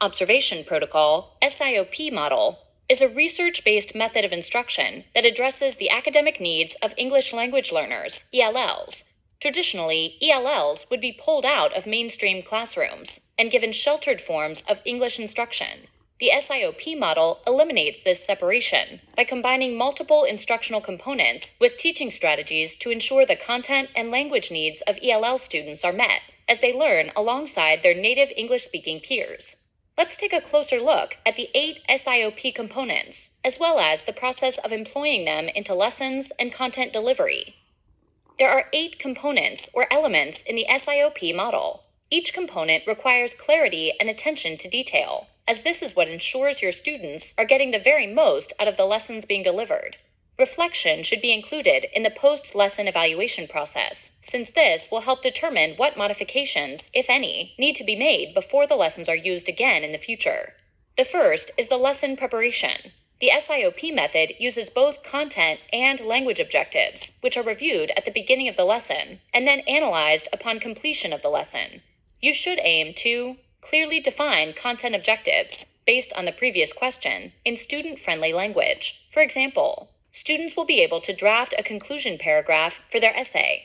Observation Protocol, SIOP model, is a research-based method of instruction that addresses the academic needs of English language learners, ELLs. Traditionally, ELLs would be pulled out of mainstream classrooms and given sheltered forms of English instruction. The SIOP model eliminates this separation by combining multiple instructional components with teaching strategies to ensure the content and language needs of ELL students are met as they learn alongside their native English-speaking peers. Let's take a closer look at the 8 SIOP components, as well as the process of employing them into lessons and content delivery. There are 8 components or elements in the SIOP model. Each component requires clarity and attention to detail, as this is what ensures your students are getting the very most out of the lessons being delivered. Reflection should be included in the post-lesson evaluation process, since this will help determine what modifications, if any, need to be made before the lessons are used again in the future. The first is the lesson preparation. The SIOP method uses both content and language objectives, which are reviewed at the beginning of the lesson and then analyzed upon completion of the lesson. You should aim to clearly define content objectives based on the previous question in student-friendly language. For example, students will be able to draft a conclusion paragraph for their essay.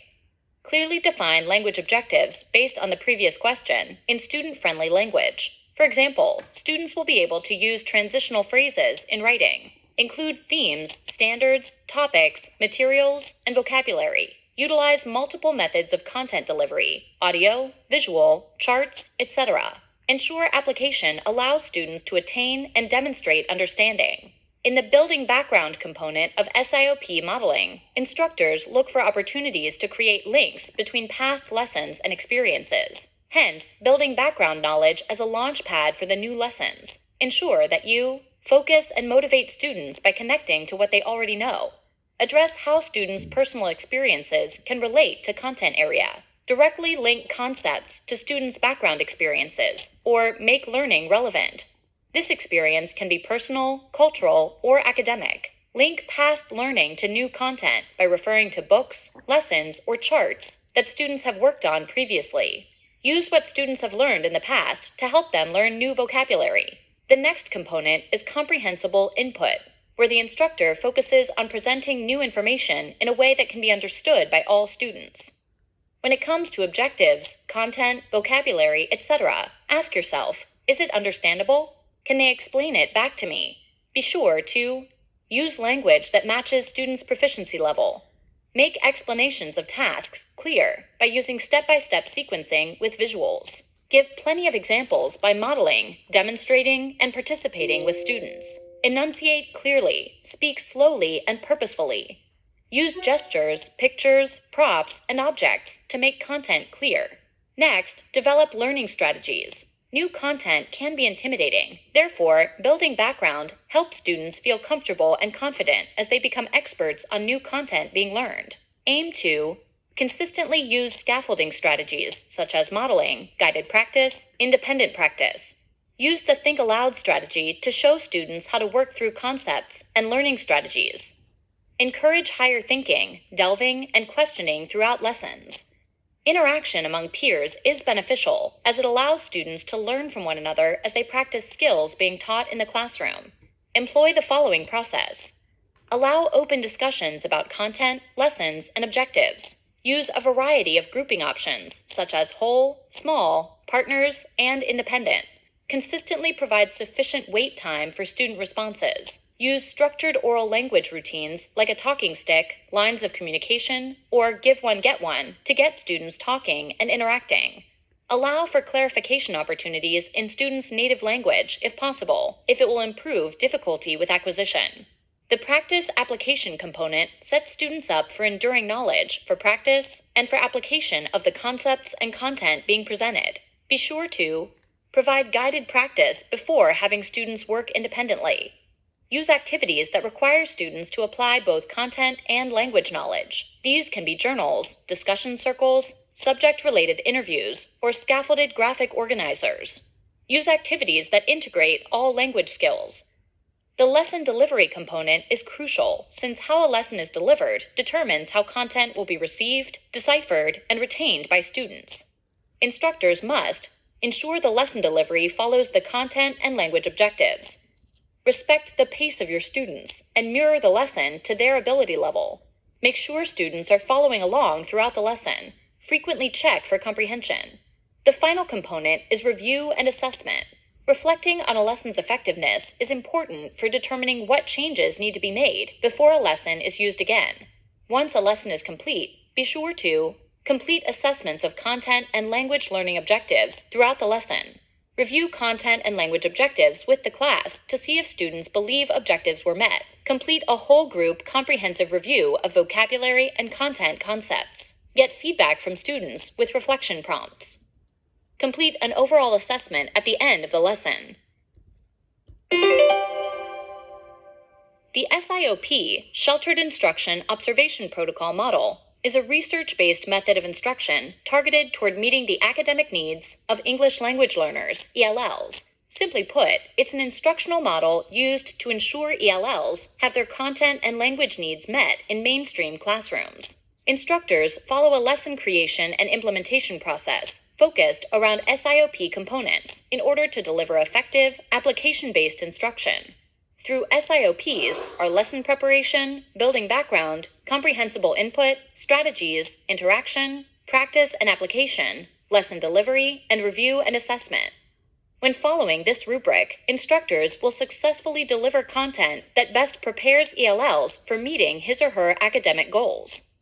Clearly define language objectives based on the previous question in student-friendly language. For example, students will be able to use transitional phrases in writing. Include themes, standards, topics, materials, and vocabulary. Utilize multiple methods of content delivery, audio, visual, charts, etc. Ensure application allows students to attain and demonstrate understanding. In the building background component of SIOP modeling, instructors look for opportunities to create links between past lessons and experiences. Hence, building background knowledge as a launch pad for the new lessons. Ensure that you focus and motivate students by connecting to what they already know. Address how students' personal experiences can relate to content area. Directly link concepts to students' background experiences, or make learning relevant. This experience can be personal, cultural, or academic. Link past learning to new content by referring to books, lessons, or charts that students have worked on previously. Use what students have learned in the past to help them learn new vocabulary. The next component is comprehensible input, where the instructor focuses on presenting new information in a way that can be understood by all students. When it comes to objectives, content, vocabulary, etc., ask yourself, is it understandable? Can they explain it back to me? Be sure to use language that matches students' proficiency level. Make explanations of tasks clear by using step-by-step sequencing with visuals. Give plenty of examples by modeling, demonstrating, and participating with students. Enunciate clearly, speak slowly and purposefully. Use gestures, pictures, props, and objects to make content clear. Next, develop learning strategies. New content can be intimidating. Therefore, building background helps students feel comfortable and confident as they become experts on new content being learned. Aim to consistently use scaffolding strategies such as modeling, guided practice, independent practice. Use the think aloud strategy to show students how to work through concepts and learning strategies. Encourage higher thinking, delving, and questioning throughout lessons. Interaction among peers is beneficial, as it allows students to learn from one another as they practice skills being taught in the classroom. Employ the following process. Allow open discussions about content, lessons, and objectives. Use a variety of grouping options, such as whole, small, partners, and independent. Consistently provide sufficient wait time for student responses. Use structured oral language routines like a talking stick, lines of communication, or give one, get one to get students talking and interacting. Allow for clarification opportunities in students' native language if possible, if it will improve difficulty with acquisition. The practice application component sets students up for enduring knowledge, for practice, and for application of the concepts and content being presented. Be sure to provide guided practice before having students work independently. Use activities that require students to apply both content and language knowledge. These can be journals, discussion circles, subject-related interviews, or scaffolded graphic organizers. Use activities that integrate all language skills. The lesson delivery component is crucial, since how a lesson is delivered determines how content will be received, deciphered, and retained by students. Instructors must Ensure the lesson delivery follows the content and language objectives. Respect the pace of your students and mirror the lesson to their ability level. Make sure students are following along throughout the lesson. Frequently check for comprehension. The final component is review and assessment. Reflecting on a lesson's effectiveness is important for determining what changes need to be made before a lesson is used again. Once a lesson is complete, be sure to complete assessments of content and language learning objectives throughout the lesson. Review content and language objectives with the class to see if students believe objectives were met. Complete a whole group comprehensive review of vocabulary and content concepts. Get feedback from students with reflection prompts. Complete an overall assessment at the end of the lesson. The SIOP, Sheltered Instruction Observation Protocol Model, is a research-based method of instruction targeted toward meeting the academic needs of English language learners, ELLs. Simply put, it's an instructional model used to ensure ELLs have their content and language needs met in mainstream classrooms. Instructors follow a lesson creation and implementation process focused around SIOP components in order to deliver effective, application-based instruction. Through SIOPs are lesson preparation, building background, comprehensible input, strategies, interaction, practice and application, lesson delivery, and review and assessment. When following this rubric, instructors will successfully deliver content that best prepares ELLs for meeting his or her academic goals.